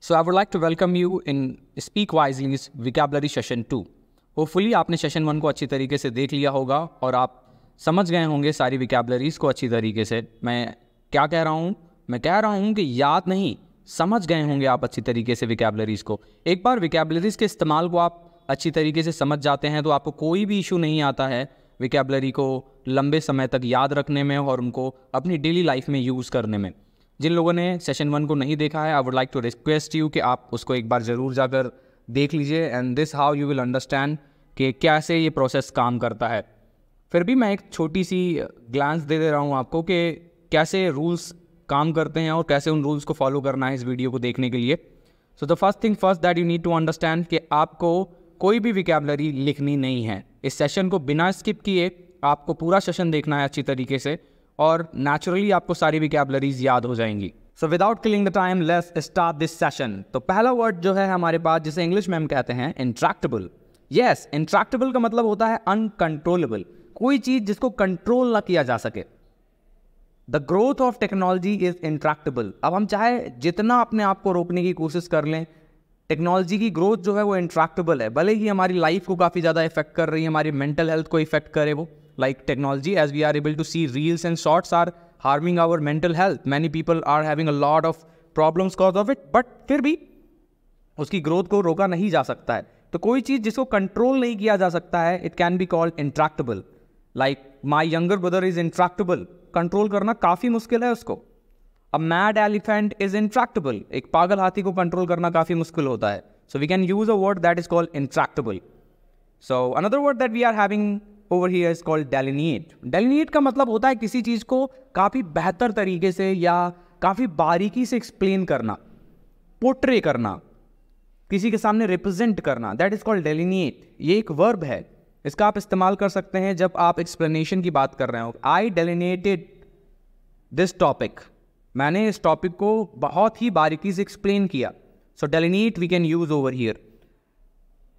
So I would like to welcome you in Speak Wisely's Vocabulary Session 2. Hopefully आपने session 1 को अच्छी तरीके से देख लिया होगा और आप समझ गए होंगे सारी विकैबुलरीज़ को अच्छी तरीके से। मैं क्या कह रहा हूँ? मैं कह रहा हूँ कि याद नहीं, समझ गए होंगे आप अच्छी तरीके से विकैबुलरीज़ को। एक बार विकैबुलरीज़ के इस्तेमाल को आप अच्छी तरीके से समझ जाते हैं तो आपको कोई भी इशू नहीं आता है विकैबुलरी को लंबे समय तक याद रखने में और उनको अपनी डेली लाइफ में यूज़ करने में। जिन लोगों ने सेशन 1 को नहीं देखा है, I would like to request you कि आप उसको एक बार ज़रूर जाकर देख लीजिए and this how you will understand कि कैसे ये प्रोसेस काम करता है। फिर भी मैं एक छोटी सी ग्लांस दे रहा हूँ आपको कि कैसे रूल्स काम करते हैं और कैसे उन रूल्स को फॉलो करना है इस वीडियो को देखने के लिए। So the first thing first that you need to understand कि आपको कोई भी विकैबुलरी लिखनी नहीं है। इस सेशन को बिना स्किप किए आपको पूरा सेशन देखना है अच्छी तरीके से और नेचुरली आपको सारी विकैबुलरीज याद हो जाएंगी। So without killing the time let's start this session. तो पहला वर्ड जो है हमारे पास, जिसे इंग्लिश में हम कहते हैं इंट्रैक्टेबल। यस, इंट्रैक्टेबल का मतलब होता है अनकंट्रोलेबल, कोई चीज़ जिसको कंट्रोल ना किया जा सके। The growth of technology is intractable. अब हम चाहे जितना अपने आप को रोकने की कोशिश कर लें, टेक्नोलॉजी की ग्रोथ जो है वो इंट्रैक्टेबल है। भले ही हमारी लाइफ को काफ़ी ज़्यादा इफेक्ट कर रही है, हमारी मेंटल हेल्थ को इफेक्ट करे वो, like technology, as we are able to see, reels and shorts are harming our mental health. Many people are having a lot of problems cause of it, but फिर भी उसकी growth को रोका नहीं जा सकता है। तो कोई चीज़ जिसको कंट्रोल नहीं किया जा सकता है, it can be called intractable. Like my younger brother is intractable. Control करना काफ़ी मुश्किल है उसको। A mad elephant is intractable. एक पागल हाथी को कंट्रोल करना काफ़ी मुश्किल होता है। So we can use a word that is called intractable. So another word that we are having over here is called delineate. Delineate का मतलब होता है किसी चीज़ को काफ़ी बेहतर तरीके से या काफ़ी बारीकी से एक्सप्लेन करना, पोर्ट्रे करना, किसी के सामने रिप्रेजेंट करना, दैट इज़ कॉल्ड delineate. ये एक वर्ब है, इसका आप इस्तेमाल कर सकते हैं जब आप एक्सप्लेनेशन की बात कर रहे हो। आई delineated दिस टॉपिक, मैंने इस टॉपिक को बहुत ही बारीकी से एक्सप्लेन किया। सो delineate we can use over here.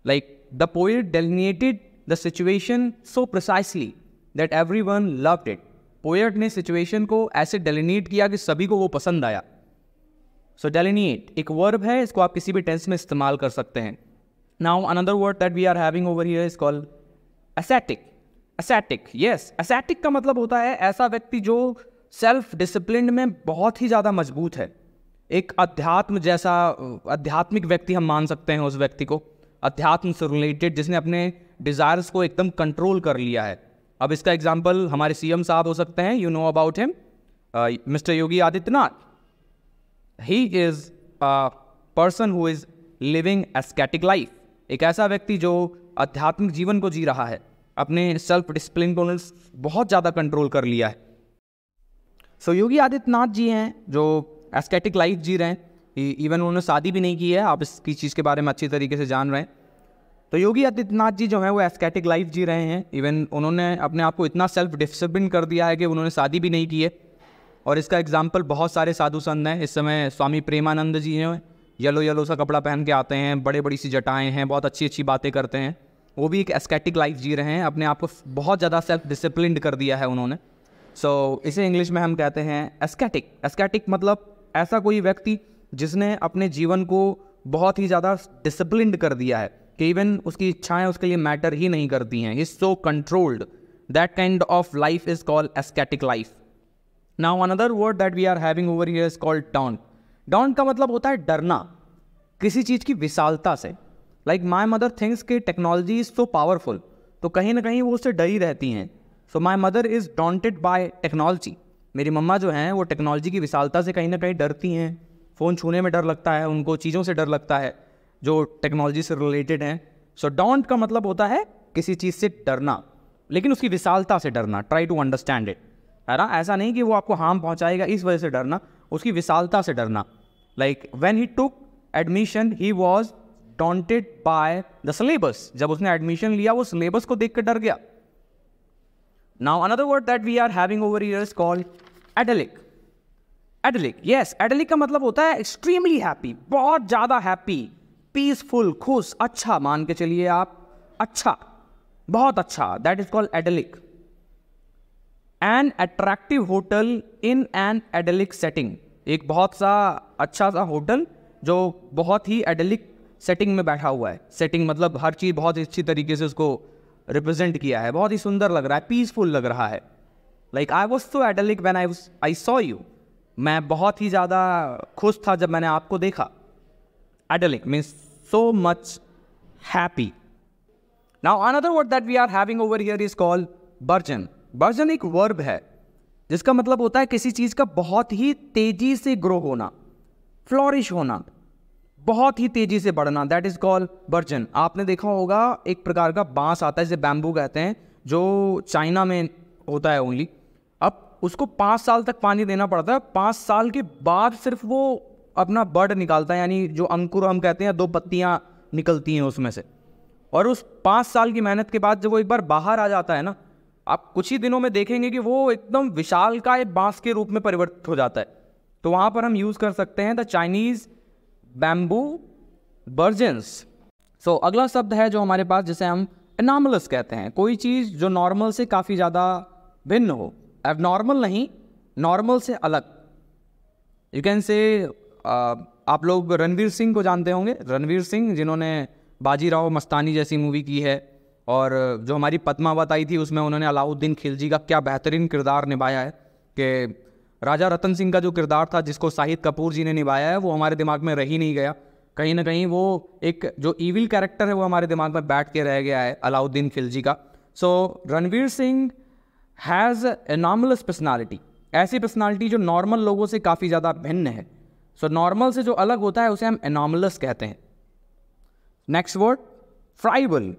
Like the poet delineated the situation so precisely that everyone loved it. Poet ने सिचुएशन को ऐसे डेलिनेट किया कि सभी को वो पसंद आया। सो डेलिनेट एक वर्ब है, इसको आप किसी भी टेंस में इस्तेमाल कर सकते हैं। Now another word that we are having over here is called ascetic. ascetic, yes, ascetic का मतलब होता है ऐसा व्यक्ति जो सेल्फ डिसिप्लिन में बहुत ही ज़्यादा मजबूत है। एक अध्यात्म जैसा आध्यात्मिक व्यक्ति हम मान सकते हैं उस व्यक्ति को, अध्यात्म से रिलेटेड, जिसने अपने डिज़ायर्स को एकदम कंट्रोल कर लिया है। अब इसका एग्जांपल हमारे सीएम साहब हो सकते हैं, you know about him, mister Yogi Adityanath. He is a person who is living ascetic life. एक ऐसा व्यक्ति जो आध्यात्मिक जीवन को जी रहा है, अपने सेल्फ डिसिप्लिन को बहुत ज़्यादा कंट्रोल कर लिया है। सो योगी आदित्यनाथ जी हैं जो एस्केटिक लाइफ जी रहे हैं, इवन उन्होंने शादी भी नहीं की है। आप इसकी चीज़ के बारे में अच्छी तरीके से जान रहे हैं। तो योगी आदित्यनाथ जी जो है वो एस्केटिक लाइफ जी रहे हैं। इवन उन्होंने अपने आप को इतना सेल्फ डिसिप्लिन कर दिया है कि उन्होंने शादी भी नहीं की है। और इसका एग्जाम्पल बहुत सारे साधु संत हैं। इस समय स्वामी प्रेमानंद जी हैं, येलो येलो सा कपड़ा पहन के आते हैं, बड़े बड़ी सी जटाएँ हैं, बहुत अच्छी अच्छी बातें करते हैं। वो भी एक एस्केटिक लाइफ जी रहे हैं, अपने आप को बहुत ज़्यादा सेल्फ डिसिप्लिन कर दिया है उन्होंने। सो इसे इंग्लिश में हम कहते हैं एस्केटिक। एस्केटिक मतलब ऐसा कोई व्यक्ति जिसने अपने जीवन को बहुत ही ज़्यादा डिसिप्लिन्ड कर दिया है कि इवन उसकी इच्छाएं उसके लिए मैटर ही नहीं करती हैं। He is so controlled. That kind of life is called ascetic life. Now another word that we are having over here is called daunt. Daunt का मतलब होता है डरना किसी चीज़ की विशालता से। लाइक माई मदर थिंक्स कि टेक्नोलॉजी इज़ सो पावरफुल, तो कहीं ना कहीं वो उससे डरी रहती हैं। So my mother is daunted by technology. मेरी मम्मा जो हैं वो टेक्नोलॉजी की विशालता से कहीं ना कहीं डरती हैं। फ़ोन छूने में डर लगता है उनको, चीज़ों से डर लगता है जो टेक्नोलॉजी से रिलेटेड हैं। सो डोंट का मतलब होता है किसी चीज़ से डरना, लेकिन उसकी विशालता से डरना। ट्राई टू अंडरस्टैंड इट, है ना। ऐसा नहीं कि वो आपको हार्म पहुंचाएगा इस वजह से डरना, उसकी विशालता से डरना। Like when he took admission he was daunted by the syllabus. जब उसने एडमिशन लिया वो सिलेबस को देख कर डर गया। Now another word that we are having over here is called idyllic. Idyllic, yes, idyllic का मतलब होता है एक्सट्रीमली हैप्पी, बहुत ज़्यादा हैप्पी, पीसफुल, खुश, अच्छा मान के चलिए आप, अच्छा, बहुत अच्छा, that is called idyllic. An attractive hotel in an idyllic setting. एक बहुत सा अच्छा सा होटल जो बहुत ही एडलिक सेटिंग में बैठा हुआ है। सेटिंग मतलब हर चीज़ बहुत अच्छी तरीके से उसको रिप्रेजेंट किया है, बहुत ही सुंदर लग रहा है, पीसफुल लग रहा है। Like I was so idyllic when I saw you. मैं बहुत ही ज़्यादा खुश था जब मैंने आपको देखा। Idyllic means so much happy. Now another word that we are having over here is called burgeon. Burgeon एक वर्ब है जिसका मतलब होता है किसी चीज़ का बहुत ही तेजी से ग्रो होना, फ्लोरिश होना, बहुत ही तेजी से बढ़ना, दैट इज कॉल्ड बर्जन। आपने देखा होगा एक प्रकार का बांस आता है जिसे बैम्बू कहते हैं, जो चाइना में होता है ओनली। अब उसको 5 साल तक पानी देना पड़ता है, 5 साल के बाद सिर्फ वो अपना बड निकालता है, यानी जो अंकुर हम कहते हैं, 2 पत्तियाँ निकलती हैं उसमें से। और उस 5 साल की मेहनत के बाद जब वो एक बार बाहर आ जाता है ना, आप कुछ ही दिनों में देखेंगे कि वो एकदम विशालकाय बांस के रूप में परिवर्तित हो जाता है। तो वहाँ पर हम यूज़ कर सकते हैं द चाइनीज़ बैम्बू बर्जन्स। सो अगला शब्द है जो हमारे पास, जिसे हम एनॉमलस कहते हैं। कोई चीज़ जो नॉर्मल से काफ़ी ज़्यादा भिन्न हो, एबनॉर्मल नहीं, नॉर्मल से अलग। यू कैन से आप लोग रणवीर सिंह को जानते होंगे, रणवीर सिंह जिन्होंने बाजीराव मस्तानी जैसी मूवी की है, और जो हमारी पद्मावत आई थी उसमें उन्होंने अलाउद्दीन खिलजी का क्या बेहतरीन किरदार निभाया है। कि राजा रतन सिंह का जो किरदार था जिसको शाहिद कपूर जी ने निभाया है, वो हमारे दिमाग में रह ही नहीं गया। कहीं ना कहीं वो एक जो ईविल कैरेक्टर है वो हमारे दिमाग में बैठ के रह गया है, अलाउद्दीन खिलजी का। सो Ranveer Singh has anomalous personality, ऐसी पर्सनालिटी जो नॉर्मल लोगों से काफ़ी ज़्यादा भिन्न है। सो नॉर्मल से जो अलग होता है उसे हम एनॉमलस कहते हैं। Next word friable,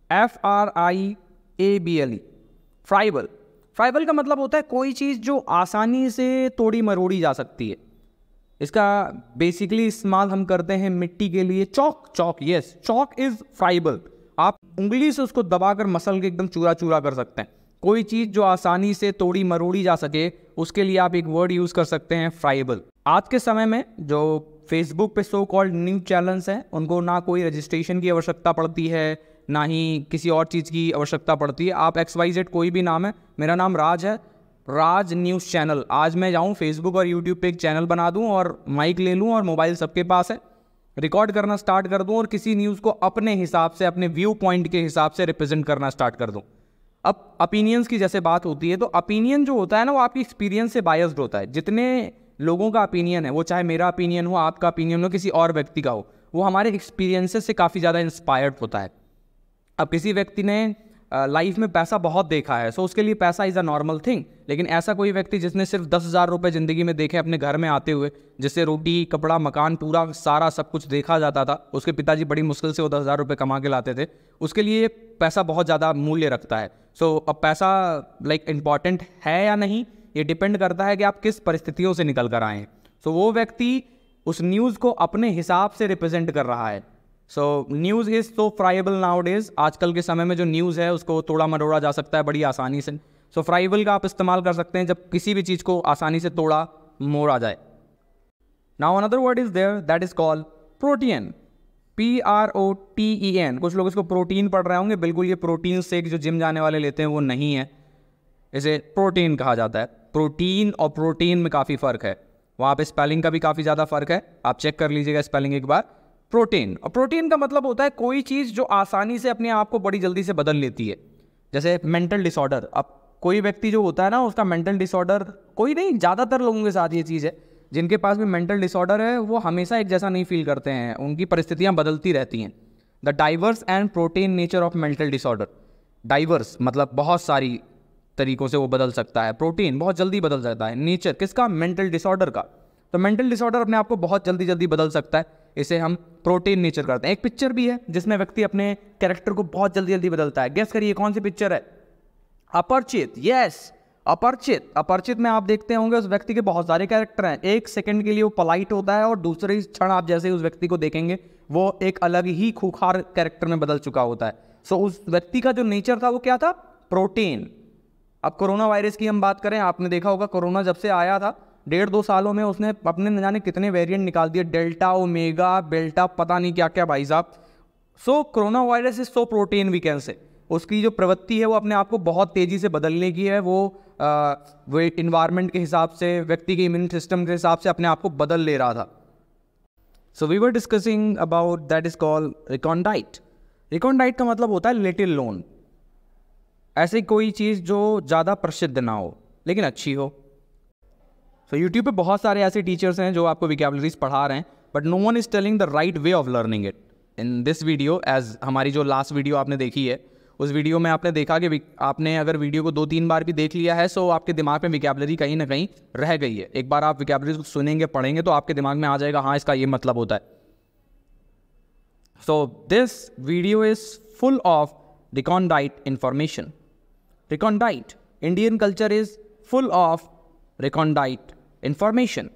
FRIABLE, friable. Friable का मतलब होता है कोई चीज़ जो आसानी से तोड़ी मरोड़ी जा सकती है। इसका बेसिकली इस्तेमाल हम करते हैं मिट्टी के लिए। चौक, यस, चौक इज़ फ्राइबल। आप उंगली से उसको दबाकर मसल के एकदम चूरा चूरा कर सकते हैं। कोई चीज़ जो आसानी से तोड़ी मरोड़ी जा सके, उसके लिए आप एक वर्ड यूज़ कर सकते हैं, फ्राइबल। आज के समय में जो फेसबुक पे सो कॉल्ड न्यूज़ चैनल्स हैं, उनको ना कोई रजिस्ट्रेशन की आवश्यकता पड़ती है, ना ही किसी और चीज़ की आवश्यकता पड़ती है। आप XYZ कोई भी नाम है, मेरा नाम राज है, राज न्यूज़ चैनल। आज मैं जाऊँ फेसबुक और यूट्यूब पे एक चैनल बना दूँ और माइक ले लूँ और मोबाइल सबके पास है, रिकॉर्ड करना स्टार्ट कर दूँ और किसी न्यूज़ को अपने हिसाब से, अपने व्यू पॉइंट के हिसाब से रिप्रेजेंट करना स्टार्ट कर दूँ। अब ओपिनियंस की जैसे बात होती है, तो ओपिनियन जो होता है ना, वो आपकी एक्सपीरियंस से बायस्ड होता है। जितने लोगों का ओपिनियन है, वो चाहे मेरा ओपिनियन हो, आपका ओपिनियन हो, किसी और व्यक्ति का हो, वो हमारे एक्सपीरियंसेस से काफ़ी ज़्यादा इंस्पायर्ड होता है। अब किसी व्यक्ति ने लाइफ में पैसा बहुत देखा है, सो उसके लिए पैसा इज़ अ नॉर्मल थिंग। लेकिन ऐसा कोई व्यक्ति जिसने सिर्फ 10,000 रुपये ज़िंदगी में देखे अपने घर में आते हुए, जिससे रोटी कपड़ा मकान पूरा सारा सब कुछ देखा जाता था, उसके पिताजी बड़ी मुश्किल से वो 10,000 रुपये कमा के लाते थे, उसके लिए पैसा बहुत ज़्यादा मूल्य रखता है। सो अब पैसा लाइक इम्पॉर्टेंट है या नहीं, ये डिपेंड करता है कि आप किस परिस्थितियों से निकल कर आए हैं। सो वो व्यक्ति उस न्यूज़ को अपने हिसाब से रिप्रेजेंट कर रहा है। So news is so friable nowadays. आजकल के समय में जो न्यूज़ है उसको तोड़ा मरोड़ा जा सकता है बड़ी आसानी से। सो फ्राइबल का आप इस्तेमाल कर सकते हैं जब किसी भी चीज़ को आसानी से तोड़ा मोड़ा जाए। Now another word is there that is called protein, PROTEN। कुछ लोग इसको प्रोटीन पढ़ रहे होंगे, बिल्कुल ये प्रोटीन शेक जो जिम जाने वाले लेते हैं वो नहीं है, इसे प्रोटीन कहा जाता है। प्रोटीन और प्रोटीन में काफ़ी फ़र्क है, वहाँ पे स्पेलिंग का भी काफ़ी ज़्यादा फ़र्क है, आप चेक कर लीजिएगा स्पेलिंग एक बार। प्रोटीन, और प्रोटीन का मतलब होता है कोई चीज़ जो आसानी से अपने आप को बड़ी जल्दी से बदल लेती है। जैसे मेंटल डिसऑर्डर, अब कोई व्यक्ति जो होता है ना, उसका मेंटल डिसऑर्डर, कोई नहीं, ज़्यादातर लोगों के साथ ये चीज़ है, जिनके पास भी मेंटल डिसऑर्डर है वो हमेशा एक जैसा नहीं फील करते हैं, उनकी परिस्थितियाँ बदलती रहती हैं। The diverse and protein nature of mental disorder. Diverse मतलब बहुत सारी तरीकों से वो बदल सकता है, प्रोटीन बहुत जल्दी बदल सकता है। नेचर किसका? मेंटल डिसऑर्डर का। तो मेंटल डिसऑर्डर अपने आप को बहुत जल्दी जल्दी बदल सकता है, इसे हम प्रोटीन नेचर करते हैं। एक पिक्चर भी है जिसमें व्यक्ति अपने कैरेक्टर को बहुत जल्दी जल्दी बदलता है। गेस करिए कौन सी पिक्चर है? अपरिचित। यस, अपरिचित। अपरिचित में आप देखते होंगे उस व्यक्ति के बहुत सारे कैरेक्टर हैं। एक सेकंड के लिए वो पोलाइट होता है और दूसरे क्षण आप जैसे उस व्यक्ति को देखेंगे वो एक अलग ही खूंखार कैरेक्टर में बदल चुका होता है। सो उस व्यक्ति का जो नेचर था वो क्या था? प्रोटीन। अब कोरोना वायरस की हम बात करें, आपने देखा होगा कोरोना जब से आया था 1.5-2 सालों में उसने अपने न जाने कितने वेरिएंट निकाल दिए, डेल्टा, ओमेगा, बेल्टा, पता नहीं क्या क्या भाई साहब। So coronavirus is so protean we can say. उसकी जो प्रवृत्ति है वो अपने आप को बहुत तेज़ी से बदलने की है। वो इन्वायरमेंट के हिसाब से, व्यक्ति के इम्यून सिस्टम के हिसाब से अपने आप को बदल ले रहा था। So we were discussing about that is called recondite. Recondite का मतलब होता है लिटिल लोन, ऐसी कोई चीज़ जो ज़्यादा प्रसिद्ध ना हो लेकिन अच्छी हो। सो यूट्यूब पे बहुत सारे ऐसे टीचर्स हैं जो आपको विकैबुलरीज पढ़ा रहे हैं, but no one is telling the right way of learning it. In this video, as हमारी जो लास्ट वीडियो आपने देखी है, उस वीडियो में आपने देखा कि आपने अगर वीडियो को 2-3 बार भी देख लिया है सो आपके दिमाग में विकैबुलरी कहीं ना कहीं रह गई है। एक बार आप विकैबुलरी को सुनेंगे, पढ़ेंगे तो आपके दिमाग में आ जाएगा हाँ इसका ये मतलब होता है। So this video is full of recondite information. Recondite, Indian culture is full of recondite information.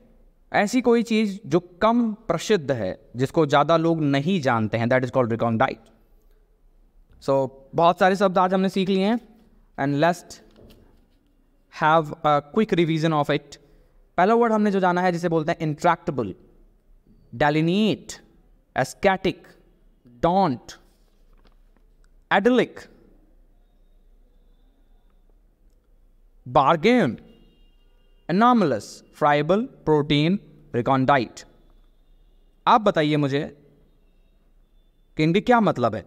ऐसी कोई चीज़ जो कम प्रसिद्ध है, जिसको ज़्यादा लोग नहीं जानते हैं, that is called recondite. So बहुत सारे शब्द आज हमने सीख लिए हैं and let's have a quick revision of it. पहला वर्ड हमने जो जाना है जिसे बोलते हैं intractable, delineate, ascetic, daunt, idyllic, burgeon, anomalous, friable, protean, recondite. आप बताइए मुझे कि इनके क्या मतलब है।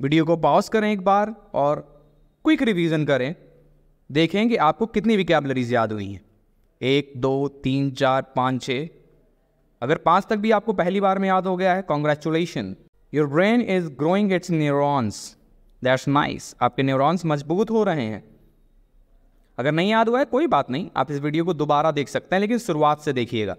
वीडियो को पॉज करें एक बार और क्विक रिवीजन करें, देखें कि आपको कितनी विकैबुलरीज याद हुई हैं। 1, 2, 3, 4, 5, 6। अगर 5 तक भी आपको पहली बार में याद हो गया है, congratulation, your brain is growing it's neurons, that's nice. आपके न्यूरॉन्स मजबूत हो रहे हैं। अगर नहीं याद हुआ है कोई बात नहीं, आप इस वीडियो को दोबारा देख सकते हैं, लेकिन शुरुआत से देखिएगा।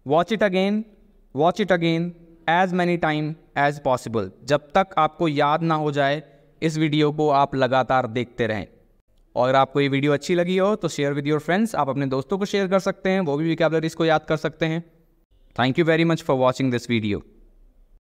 Watch it again as many time as possible. जब तक आपको याद ना हो जाए इस वीडियो को आप लगातार देखते रहें। और अगर आपको ये वीडियो अच्छी लगी हो तो शेयर विद योर फ्रेंड्स, आप अपने दोस्तों को शेयर कर सकते हैं, वो भी विकैबुलरीज को याद कर सकते हैं। Thank you very much for watching this video.